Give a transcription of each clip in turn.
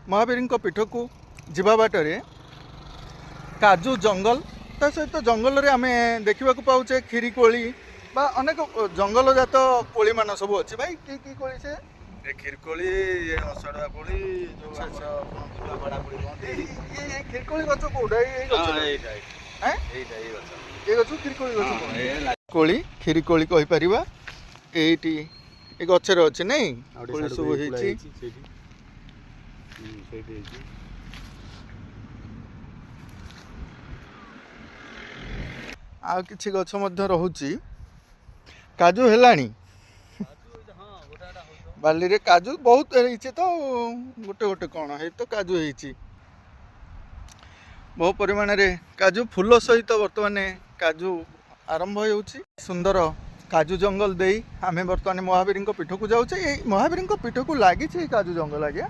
महावीर पीठ को जीवा बाटरे काजू जंगल ता सहित जंगल रे आमे देखा पाऊे खीरीकोली बा अनेक जंगल जात कोली मान सब अच्छी भाई की कोली से खीरकोली असड़ुआ कोली जो बड़ा कोली कहते खीरकोली गछ कोडा ये गछ खीरकोली गछ कोली खीरीकोली कहि परिबा एटी ए गछर अछि नै कोली सब हेछि आ किछि गछ मध्य रहुछि काजू हेलाणी बाली रे काजू बहुत होइछि तो गोटे गोटे कौन है तो काजू होइछि बहु परिमाण रे काजू फूल सहित बर्तमान काजू आरंभ होउछि सुंदर काजू जंगल देई आमे बर्तमान महावीर पीठ को जाउछे ए महावीर पीठ को लागि छै काजू जंगल आज्ञा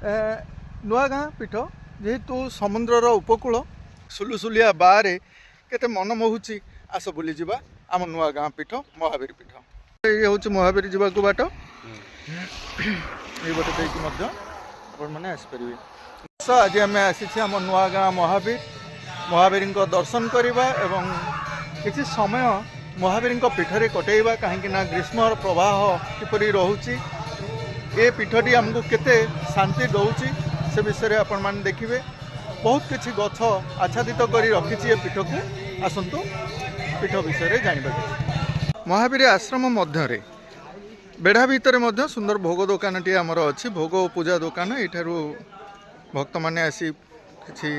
नुआ गाँ पीठ जेहेतु समुद्र उपकूल सुलुसुलिया बारे केते मन मोहुछि आस बुली जिबा आम नुआ गाँ पीठ महावीर पीठ ये हूँ महावीर जीवा को बाट ये बटे देकी मध्य आपण माने आसपारे आज आम आसी आम नुआ गाँ महावीर दर्शन करवा एवं किसी समय महावीर पीठरे कटेवा कहीं ग्रीष्म प्रवाह किपरि रोचे ये पीठटी आमको केते शांति दौची से विषय आपण माने देखिए बहुत किसी गछ आच्छादित कर रखी पीठ को आसतु पीठ विषय जानवा महावीर आश्रम मध्य बेढ़ा भितर मध्य सुंदर भोग दुकान टी आमर अच्छी भोग पूजा दुकान यू भक्त मैंने आसी किसी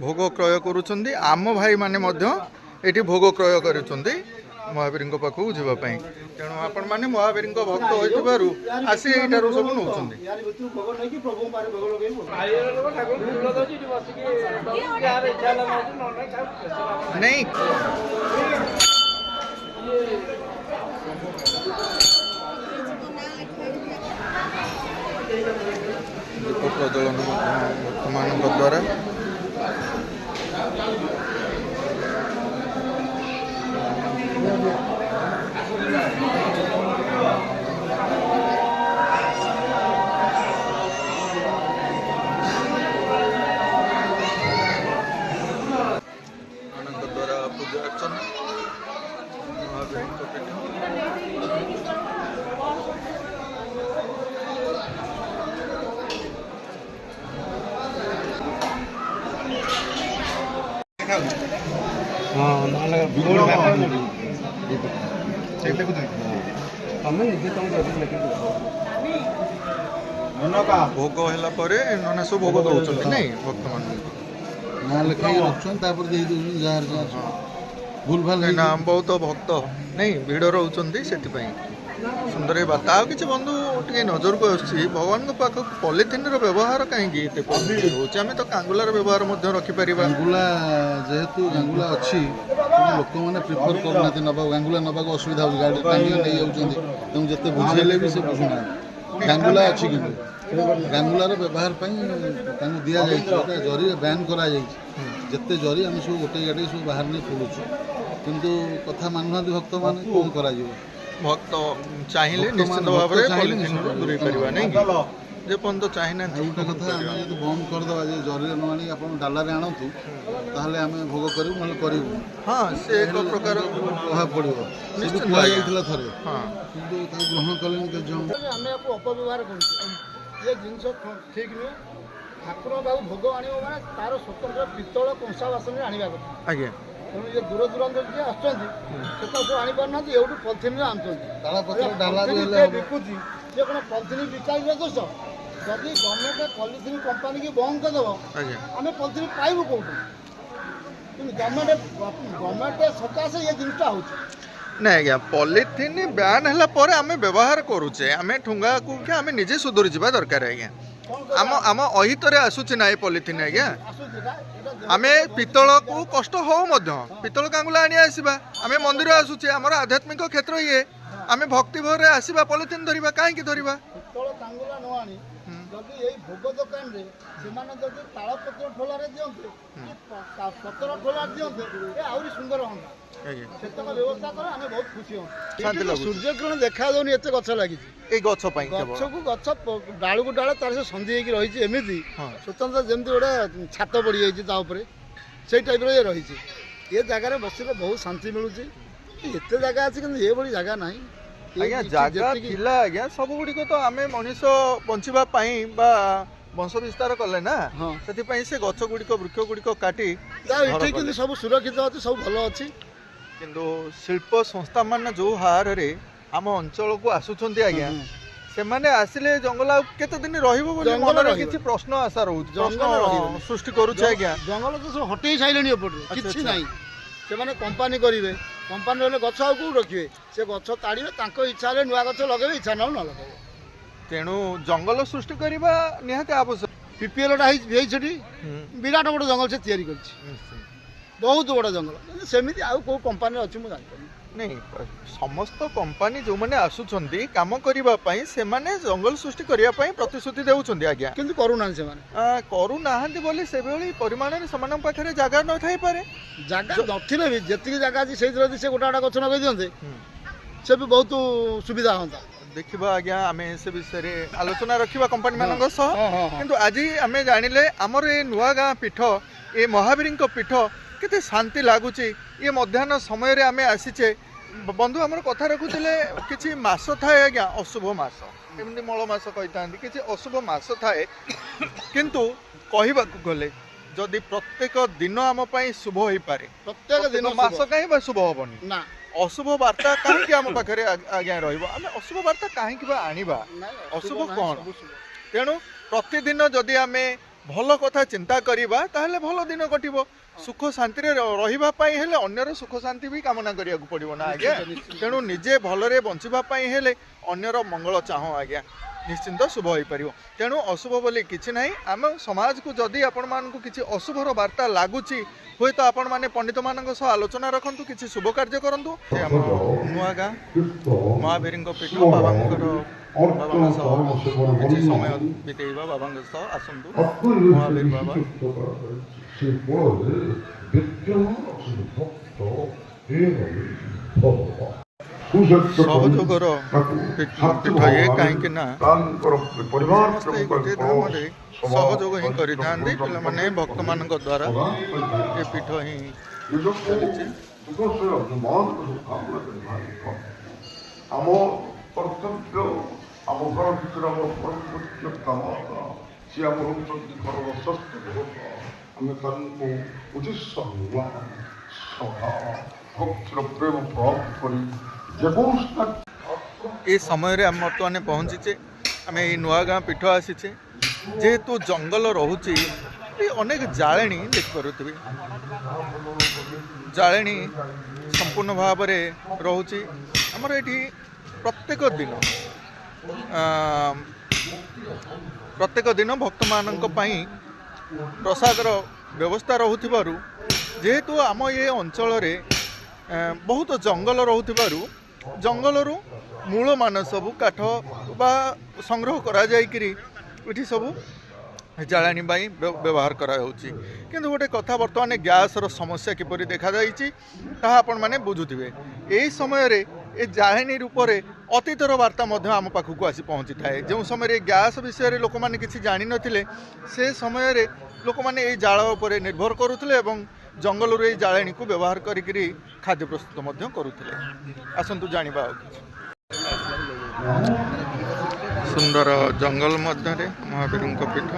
भोग क्रय करुँच आम भाई मैंने ये भोग क्रय कर महावीर पाखक जावाई तेणु आपण मैंने महावीर भक्त हो आसी यू सब नौ नहीं दीप प्रज्वलन भक्तमान द्वारा द्वारा पूजा अर्चना भोग है नना सब भोग दौरान नहीं भक्त मान भूल भाल ना बहुत भक्त नहीं भिड़ रोचे से सुंदर बात आ कि बंधु टे नजर को भगवान पाख पॉलिथिन व्यवहार कहीं आम तो कांगुलार व्यवहार रखिपर गांगुला जेहेतु गांगुला अच्छी लोक मैंने प्रिफर करना नवा गांगुला नवा असुविधा हो गाड़ी टांगी नहीं जाऊँ जिते बुझेले भी से बुझुना गांगुला अच्छी कि गांगुलार व्यवहार दि जाए जरी बैन कर जिते जरी आम सब गोटे गाड़ी सब बाहर नहीं खोलुचु किंतु कथा मानुना भक्त मान कौन कर भक्त चाहिए निश्चित भाव में दूरे करवा नहीं जे पर्यंत चाहिए गोटे कथा आम जो बंद करदे जरी न आनी आप डालारे आणतु ताहले आम भोग करूँ ना करूँ हाँ से एक प्रकार प्रभाव पड़ो निश्चित थे हाँ कि ग्रहण कले आम अपव्यवहार कर जिन ठीक नुहे ठाकुर बाबू भोग आने मैंने तार स्वतंत्र पितल कंसा बासन आने कथा आज्ञा तेणु ये दूर दूरांत जी आसुँच से सब आनीपार एवं पलिथिन आनुच्च बिकुची जे कौन पलिथिन बिकाई दोष जदि गवर्नमेंट पलिथिन कंपानी की बंद करदेव आम पलिथिन पाइबू कौटू कि गवर्नमेंट सकाशे ये जिनटा हो ना आज्ञा पॉलिथिन बैन है आम व्यवहार करुचे आम ठुंगा को आम निजे सुधरी जावा दरकार आज्ञा आम आम अहित आसूची ना पॉलिथिन आज्ञा आम पितल को कष्ट हो पितल कांगुला आनी आसवा आम मंदिर आसूचे आमर आध्यात्मिक क्षेत्र ये आम भक्ति भाव आसवा पॉलिथिन धरवा कहीं धरवा पितल कांगुला न आनी ଯଦି ଏଇ ଭୋଗ ଦୋକାନରେ ସେମାନେ ଯଦି ତାଳପତ୍ର ଠୋଲାରେ ଦିଅନ୍ତେ କି ପତ୍ର ଠୋଲାରେ ଦିଅନ୍ତେ ଏ ଆହୁରି ସୁନ୍ଦର ହୁଅନ୍ତା। ଆଜ୍ଞା ସେତକ ବ୍ୟବସ୍ଥା କଲେ ଆମେ ବହୁତ ଖୁସି ଶାନ୍ତି ହୁଅନ୍ତୁ। ଲାଗୁଛି। ସୂର୍ଯ୍ୟକିରଣ ଦେଖାଯାଉନି ଏତେ ଗଛ ଲାଗିଛି। ଏଇ ଗଛ ପାଇଁ କେବଳ ଗଛକୁ ଗଛ ଡାଳକୁ ଡାଳ ତାର ସେ ସନ୍ଧି ହେଇକି ରହିଛି ଏମିତି ହଁ। ସ୍ୱତନ୍ତ୍ର ଯେମିତି ଗୋଟେ ଛାତ ପଡ଼ିଯାଇଛି ତା ଉପରେ ସେଇ ଟାଇପ୍ର ଇଏ ରହିଛି। ଏ ଜାଗାରେ ବସିଲେ ବହୁତ ଶାନ୍ତି ମିଳୁଛି। ଏତେ ଜାଗା ଅଛି କିନ୍ତୁ ଏଭଳି ଜାଗା ନାହିଁ। ଆଜ୍ଞା ଜାଗା ଥିଲା ଆଜ୍ଞା ସବୁ ଗୁଡ଼ିକ ତ ଆମେ ମଣିଷ ବଞ୍ଚିବା ପାଇଁ ବା ବଂଶ ବିସ୍ତାର କଲେ ନା ହଁ। ସେଥିପାଇଁ ସେ ଗଛ ଗୁଡ଼ିକ ବୃକ୍ଷ ଗୁଡ଼ିକ କାଟି ଯାହା ଘର ଏଠି କଲେ। କିନ୍ତୁ ସବୁ ସୁରକ୍ଷିତ ଅଛି, ସବୁ ଭଲ ଅଛି। କିନ୍ତୁ ଶିଳ୍ପ ସଂସ୍ଥା ମାନେ ଯୋଉ ହାରରେ ଆମ ଅଞ୍ଚଳକୁ ଆସୁଛନ୍ତି ଆଜ୍ଞା ସେମାନେ ଆସିଲେ ଜଙ୍ଗଲ ଆଉ କେତେ ଦିନ ରହିବ ବୋଲି ଜଙ୍ଗଲ ମନରେ ରହିବନି। କିଛି ପ୍ରଶ୍ନ ଆଶା ରହୁଛି ଜଙ୍ଗଲ ପ୍ରଶ୍ନ ରହିବନି। ସୃଷ୍ଟି କରୁଛି ଆଜ୍ଞା। ଜଙ୍ଗଲ ତ ସବୁ ହଟେଇ ସାରିଲେଣି ଏପଟରେ କିଛି ଆଚ୍ଛା। ନାହିଁ। ସେମାନେ କମ୍ପାନୀ କରିବେ, କମ୍ପାନୀ ରହିଲେ ଗଛ ଆଉ କୋଉଠି ରଖିବେ? ସେ ଗଛ ତାଡ଼ିବେ, ତାଙ୍କ ଇଚ୍ଛା ହେଲେ ନୂଆ ଗଛ ଲଗେଇବେ, ଇଚ୍ଛା ନହେଲେ ନ ଲଗେଇବେ। ତେଣୁ ଜଙ୍ଗଲ ସୃଷ୍ଟି କରିବା ନିହାତି ଆବଶ୍ୟକ। ପିପିଏଲଟା ହେଇଛି ସେଠି ବିରାଟ ବଡ଼ ଜଙ୍ଗଲ ସେ ତିଆରି କରିଛି, ବହୁତ ବଡ଼ ଜଙ୍ଗଲ। କିନ୍ତୁ ସେମିତି ଆଉ କୋଉ କମ୍ପାନୀ ଅଛି ମୁଁ ଜାଣିପାରୁନି। ନାଇଁ ସମସ୍ତ କମ୍ପାନୀ ଯୋଉମାନେ ଆସୁଛନ୍ତି କାମ କରିବା ପାଇଁ ସେମାନେ ଜଙ୍ଗଲ ସୃଷ୍ଟି କରିବା ପାଇଁ ପ୍ରତିଶ୍ରୁତି ଦେଉଛନ୍ତି ଆଜ୍ଞା, କିନ୍ତୁ କରୁନାହାନ୍ତି ସେମାନେ। କରୁନାହାନ୍ତି ବୋଲି ସେଭଳି ପରିମାଣରେ ସେମାନଙ୍କ ପାଖରେ ଜାଗା ନଥାଇପାରେ। ଜାଗା ନଥିଲେ ବି ଯେତିକି ଜାଗା ଅଛି ସେଇଥିରେ ଯଦି ସେ ଗୋଟା ଗଛ ଲଗେଇ ଦିଅନ୍ତେ ସେ ବି ବହୁତ ସୁବିଧା ହୁଅନ୍ତା। ଦେଖିବା ଆଜ୍ଞା ଆମେ ସେ ବିଷୟରେ ଆଲୋଚନା ରଖିବା କମ୍ପାନୀ ମାନଙ୍କ ସହ। ହଁ, ହଁ, ହଁ। କିନ୍ତୁ ଆଜି ଆମେ ଜାଣିଲେ ଆମର ଏ ନୂଆ ଗାଁ ପୀଠ ଏ ମହାବୀରଙ୍କ ପୀଠ କେତେ ଶାନ୍ତି ଲାଗୁଛି। ଇଏ ମଧ୍ୟାହ୍ନ ସମୟରେ ଆମେ ଆସିଛେ। ବନ୍ଧୁ ଆମର କଥା ରଖୁଥିଲେ କିଛି ମାସ ଥାଏ ଆଜ୍ଞା ଅଶୁଭ ମାସ, ଏମିତି ମଳ ମାସ କହିଥାନ୍ତି, କିଛି ଅଶୁଭ ମାସ ଥାଏ। କିନ୍ତୁ କହିବାକୁ ଗଲେ ଯଦି ପ୍ରତ୍ୟେକ ଦିନ ଆମ ପାଇଁ ଶୁଭ ହେଇପାରେ, ପ୍ରତ୍ୟେକ ଦିନ ମାସ କାହିଁ ବା ଶୁଭ ହବନି? ନା ଅଶୁଭ ବାର୍ତ୍ତା କାହିଁକି ଆମ ପାଖରେ ଆଜ୍ଞା ରହିବ? ଆମେ ଅଶୁଭ ବାର୍ତ୍ତା କାହିଁକି ବା ଆଣିବା? ଅଶୁଭ କ'ଣ? ତେଣୁ ପ୍ରତିଦିନ ଯଦି ଆମେ ଭଲ କଥା ଚିନ୍ତା କରିବା ତାହେଲେ ଭଲ ଦିନ କଟିବ। ସୁଖ ଶାନ୍ତିରେ ରହିବା ପାଇଁ ହେଲେ ଅନ୍ୟର ସୁଖ ଶାନ୍ତି ବି କାମନା କରିବାକୁ ପଡ଼ିବ ନା ଆଜ୍ଞା। ତେଣୁ ନିଜେ ଭଲରେ ବଞ୍ଚିବା ପାଇଁ ହେଲେ ଅନ୍ୟର ମଙ୍ଗଳ ଚାହୁଁ ଆଜ୍ଞା, ନିଶ୍ଚିନ୍ତ ଶୁଭ ହୋଇପାରିବ। ତେଣୁ ଅଶୁଭ ବୋଲି କିଛି ନାହିଁ। ଆମ ସମାଜକୁ ଯଦି ଆପଣମାନଙ୍କୁ କିଛି ଅଶୁଭର ବାର୍ତ୍ତା ଲାଗୁଛି ହୁଏତ ଆପଣମାନେ ପଣ୍ଡିତମାନଙ୍କ ସହ ଆଲୋଚନା ରଖନ୍ତୁ, କିଛି ଶୁଭ କାର୍ଯ୍ୟ କରନ୍ତୁ। ସେ ଆମ ନୂଆ ଗାଁ ମହାବୀରଙ୍କ ପୀଠ ବାବାଙ୍କ ସହ କିଛି ସମୟ ବିତେଇବା, ବାବାଙ୍କ ସହ ଆସନ୍ତୁ ମହାବୀର ବାବା। ସହଯୋଗର ପୀଠ ଇଏ, କାହିଁକି ନା ସମସ୍ତେ ଏଇ ଗୋଟିଏ ଧାମରେ ସହଯୋଗ ହିଁ କରିଥାନ୍ତି। ପିଲାମାନେ ଭକ୍ତମାନଙ୍କ ଦ୍ୱାରା ଏ ପୀଠ ହିଁ ଚାଲିଛି। ଆମ କର୍ତ୍ତବ୍ୟ, ଆମ ଘର ଭିତରେ ଆମର ପରମପୂଜ୍ୟ କାମ, ସିଏ ଆମର ହେଉଛନ୍ତି ଘରର ସ୍ୱସ୍ଥ ଦେବତା। ଆମେ ତାଙ୍କୁ ଉଦ୍ଦେଶ୍ୟ ଭକ୍ତିର ପ୍ରେମ ପ୍ରୟୋଗ କରି ଯେକୌଣସି ଏ ସମୟରେ ଆମେ ବର୍ତ୍ତମାନ ପହଞ୍ଚିଛେ। ଆମେ ଏଇ ନୂଆ ଗାଁ ପୀଠ ଆସିଛେ। ଯେହେତୁ ଜଙ୍ଗଲ ରହୁଛି ଅନେକ ଜାଳେଣୀ ଦେଖିପାରୁଥିବେ, ଜାଳେଣୀ ସମ୍ପୂର୍ଣ୍ଣ ଭାବରେ ରହୁଛି। ଆମର ଏଠି ପ୍ରତ୍ୟେକ ଦିନ ଭକ୍ତମାନଙ୍କ ପାଇଁ ପ୍ରସାଦର ବ୍ୟବସ୍ଥା ରହୁଥିବାରୁ, ଯେହେତୁ ଆମ ଏ ଅଞ୍ଚଳରେ ବହୁତ ଜଙ୍ଗଲ ରହୁଥିବାରୁ ଜଙ୍ଗଲରୁ ମୂଳମାନ ସବୁ କାଠ ବା ସଂଗ୍ରହ କରାଯାଇକରି ଏଠି ସବୁ ଜାଳେଣୀ ପାଇଁ ବ୍ୟବହାର କରାଯାଉଛି। କିନ୍ତୁ ଗୋଟେ କଥା, ବର୍ତ୍ତମାନ ଗ୍ୟାସ୍ର ସମସ୍ୟା କିପରି ଦେଖାଯାଇଛି ତାହା ଆପଣମାନେ ବୁଝୁଥିବେ। ଏହି ସମୟରେ ଏ ଜାଳେଣୀ ରୂପରେ ଅତୀତର ବାର୍ତ୍ତା ମଧ୍ୟ ଆମ ପାଖକୁ ଆସି ପହଞ୍ଚିଥାଏ। ଯେଉଁ ସମୟରେ ଗ୍ୟାସ୍ ବିଷୟରେ ଲୋକମାନେ କିଛି ଜାଣିନଥିଲେ ସେ ସମୟରେ ଲୋକମାନେ ଏଇ ଜାଳ ଉପରେ ନିର୍ଭର କରୁଥିଲେ ଏବଂ ଜଙ୍ଗଲରୁ ଏଇ ଜାଳେଣୀକୁ ବ୍ୟବହାର କରିକିରି ଖାଦ୍ୟ ପ୍ରସ୍ତୁତ ମଧ୍ୟ କରୁଥିଲେ। ଆସନ୍ତୁ ଜାଣିବା ଆଉ କିଛି। ସୁନ୍ଦର ଜଙ୍ଗଲ ମଧ୍ୟରେ ମହାବୀରଙ୍କ ପୀଠ।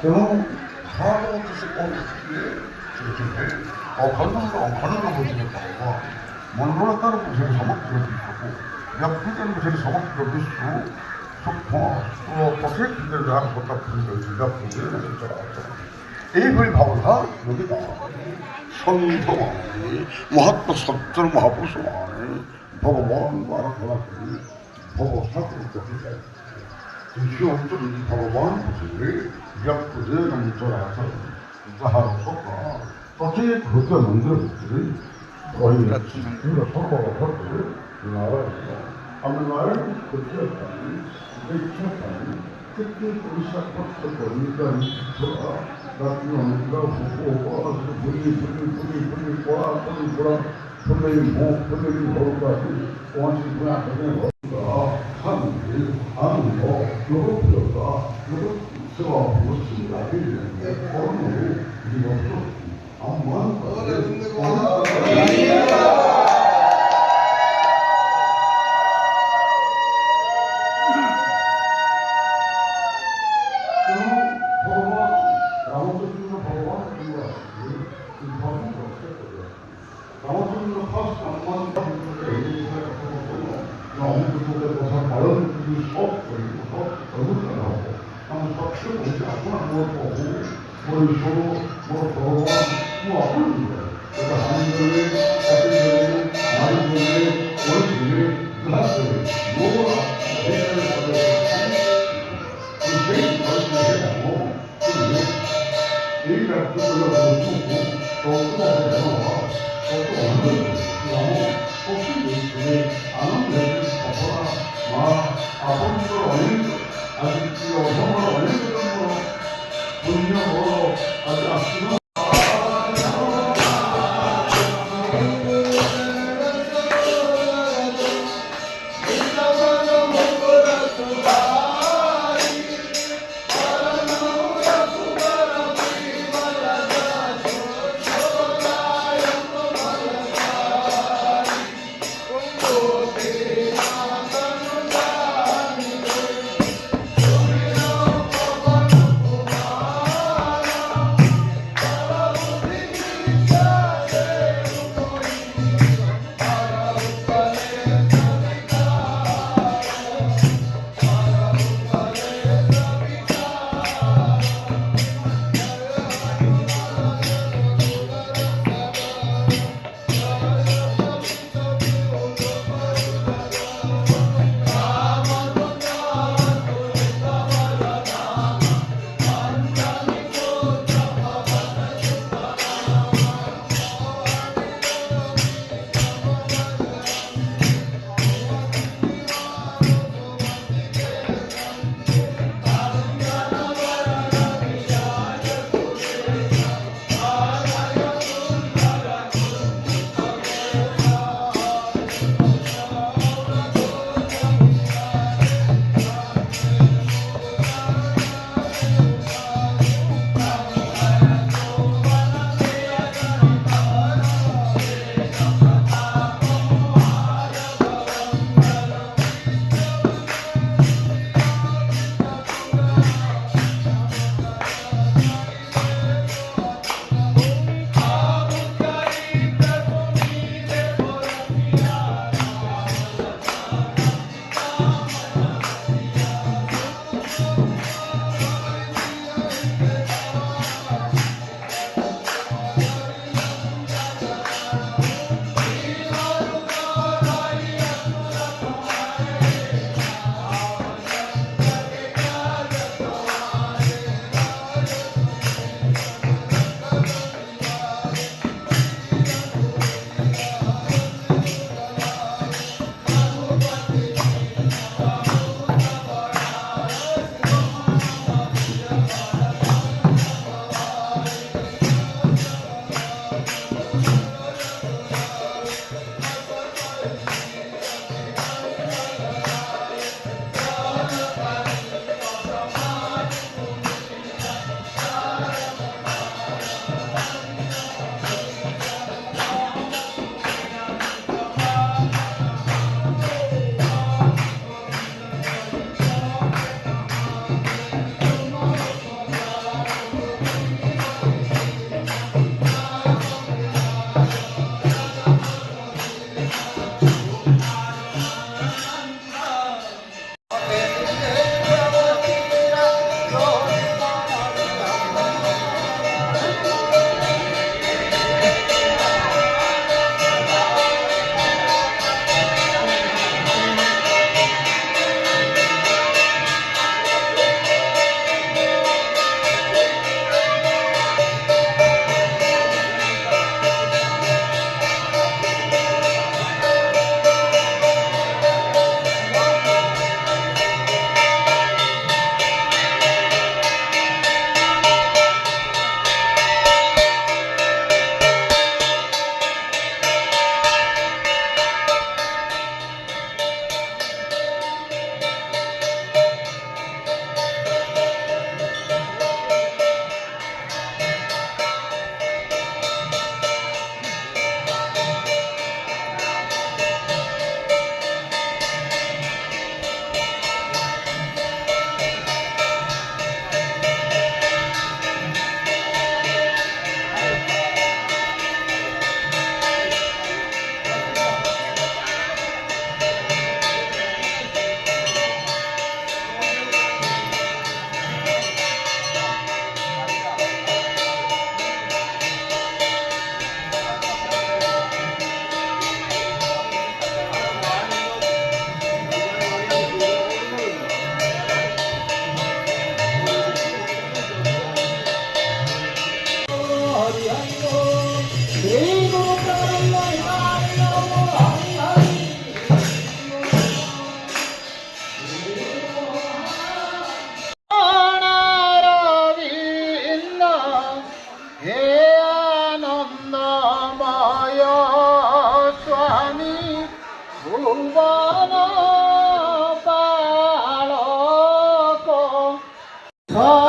ତେଣୁ ଭାଗବତ ସେ କହୁଥିଲେ ଅଖଣ୍ଡ ବୁଝିଲେ କହିବ, ମଣ୍ଡଳକାର ବୁଝିଲେ ସମଗ୍ର ବିଶ୍ୱକୁ, ବ୍ୟକ୍ତିକାର ବୁଝିଲେ ସମଗ୍ର ବିଶ୍ୱ ସୂକ୍ଷ୍ମ ପଠେଇ ଯାହାର ସତ୍ତା ରହିଛି এইভাবে ভাবনা যদি সন্ধ মানে মহাত্মা সত্যর মহাপুরুষ মানে ভগবান আরাধনা করি ভগবান করতে চাই। কৃষি অঞ্চলে ভগবান বুঝবে ব্যক্ত যে অঞ্চল আছে যাহার ପ୍ରତ୍ୟେକ ହୃଦୟ ମନ୍ଦିର ଭିତରେ ରହିଅଛି ସର୍ବଭରେ ନାରାୟଣ। ଆମେ ନାରାୟଣକୁ ଖୋଜିବା ପାଇଁ ଦେଖିବା ପାଇଁ କେତେ ପଇସା ଖର୍ଚ୍ଚ କରିପାରିବା। ରାତି ଅନିଦ୍ରା ଉପବାସ ବୁଲି ପଳା ଫୁଲେଇ ମୋ ଫୁଲେଇ ଘରକୁ ଆସି ପହଞ୍ଚି ଶାନ୍ତି ଆନନ୍ଦ ଲୋକପ୍ରିୟତା ସେବା ଲାଗି ଜୀବନ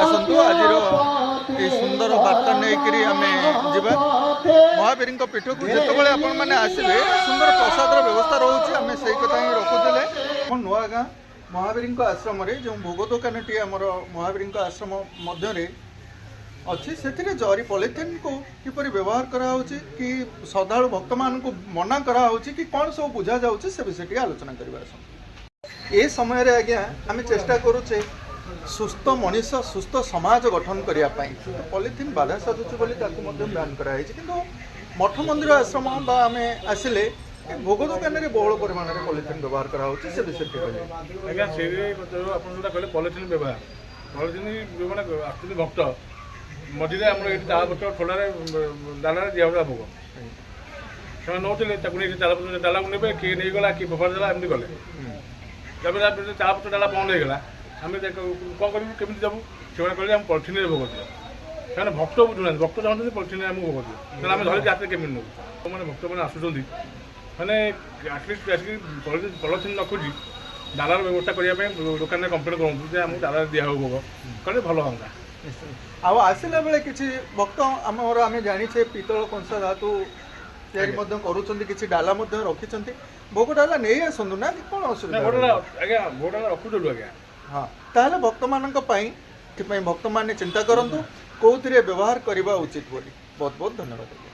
ଆସନ୍ତୁ ଆଜିର এই ସୁନ୍ଦର ବାର୍ତ୍ତା ନେଇକରି ଆମେ ଯିବା ମହାବୀରଙ୍କ ପୀଠକୁ। ଯେତେବେଳେ ଆପଣମାନେ ଆସିବେ ସୁନ୍ଦର ପ୍ରସାଦର ବ୍ୟବସ୍ଥା ରହୁଛି, ଆମେ ସେଇ କଥା ହିଁ ରଖୁଥିଲେ। ନୂଆ ଗାଁ ମହାବୀରଙ୍କ ଆଶ୍ରମରେ ଯେଉଁ ଭୋଗ ଦୋକାନଟି ଆମର ମହାବୀରଙ୍କ ଆଶ୍ରମ ମଧ୍ୟରେ ଅଛି, ସେଥିରେ ଜରି ପଲିଥିନ୍କୁ କିପରି ବ୍ୟବହାର କରାହେଉଛି, କି ଶ୍ରଦ୍ଧାଳୁ ଭକ୍ତମାନଙ୍କୁ ମନା କରାହେଉଛି, କି କ'ଣ ସବୁ ବୁଝାଯାଉଛି, ସେ ବିଷୟ ଟିକେ ଆଲୋଚନା କରିବା। ଏ ସମୟରେ ଆଜ୍ଞା ଆମେ ଚେଷ୍ଟା କରୁଛେ ସୁସ୍ଥ ମଣିଷ ସୁସ୍ଥ ସମାଜ ଗଠନ କରିବା ପାଇଁ। ପଲିଥିନ୍ ବାଧା ସାଜୁଛି ବୋଲି ତାକୁ ମଧ୍ୟ ବ୍ୟାନ୍ କରାଯାଇଛି, କିନ୍ତୁ ମଠ ମନ୍ଦିର ଆଶ୍ରମ ବା ଆମେ ଆସିଲେ ଭୋଗ ଦୋକାନରେ ବହୁଳ ପରିମାଣରେ ପଲିଥିନ୍ ବ୍ୟବହାର କରାହେଉଛି, ସେ ବିଷୟ ଟିକେ କହିଲେ। ଆଜ୍ଞା ସେ ଆପଣ ଯେଉଁଟା କହିଲେ ପଲିଥିନ୍ ବ୍ୟବହାର, ପଲିଥିନ୍ ଯେଉଁମାନେ ଆସୁଛନ୍ତି ଭକ୍ତ ମଝିରେ ଆମର ଏଇଠି ତାଳପତ୍ର ଠୋଲାରେ ଡାଲାରେ ଦିଆହେଉଥିଲା ଭୋଗ, ସେମାନେ ନେଉଥିଲେ, ତାକୁ ନେଇ ତାଳପତ୍ର ଡାଲାକୁ ନେବେ, କିଏ ନେଇଗଲା କିଏ ଫୋପାଡ଼ି ଦେଲା, ଏମିତି ଗଲେ। ତାପରେ ତାଳପତ୍ର ଡାଲା ବନ୍ଦ ହେଇଗଲା, ଆମେ କ'ଣ କରିବୁ, କେମିତି ଯାବୁ? ସେମାନେ କହିଲେ ଆମେ ପଲିଥିନ୍ରେ ଭୋଗ ଦିଅ। ସେମାନେ ଭକ୍ତ ବୁଝୁନାହାନ୍ତି, ଭକ୍ତ ଚାହୁଁଛନ୍ତି ପଲିଥିନ୍ରେ ଆମକୁ ଭୋଗ ଦିଅ, ତାହେଲେ ଆମେ ଧରିକି ହାତରେ କେମିତି ନେବୁ? ମାନେ ଭକ୍ତମାନେ ଆସୁଛନ୍ତି, ମାନେ ଆଟଲିଷ୍ଟ ଆସିକି ପଲିଥିନ୍ ନ ଖୋଜି ଡାଲାର ବ୍ୟବସ୍ଥା କରିବା ପାଇଁ ଦୋକାନରେ କମ୍ପ୍ଲେନ୍ କରନ୍ତୁ ଯେ ଆମକୁ ଡାଲାରେ ଦିଆହେବ ଭୋଗ, କହିଲେ ଭଲ ହୁଅନ୍ତା। ଆଉ ଆସିଲା ବେଳେ କିଛି ଭକ୍ତ ଆମର ଆମେ ଜାଣିଛେ ପିତ୍ତଳ କଂସା ଧାତୁ ତିଆରି ମଧ୍ୟ କରୁଛନ୍ତି, କିଛି ଡାଲା ମଧ୍ୟ ରଖିଛନ୍ତି, ଭୋଗ ଡାଲା ନେଇ ଆସନ୍ତୁ ନା, କ'ଣ ଅସୁବିଧା? ଆଜ୍ଞା ଭୋଗ ଡାଲା ରଖୁଥିଲୁ ଆଜ୍ଞା। ହଁ, ତାହେଲେ ଭକ୍ତମାନଙ୍କ ପାଇଁ ଏଥିପାଇଁ ଭକ୍ତମାନେ ଚିନ୍ତା କରନ୍ତୁ କେଉଁଥିରେ ବ୍ୟବହାର କରିବା ଉଚିତ ବୋଲି। ବହୁତ ବହୁତ ଧନ୍ୟବାଦ।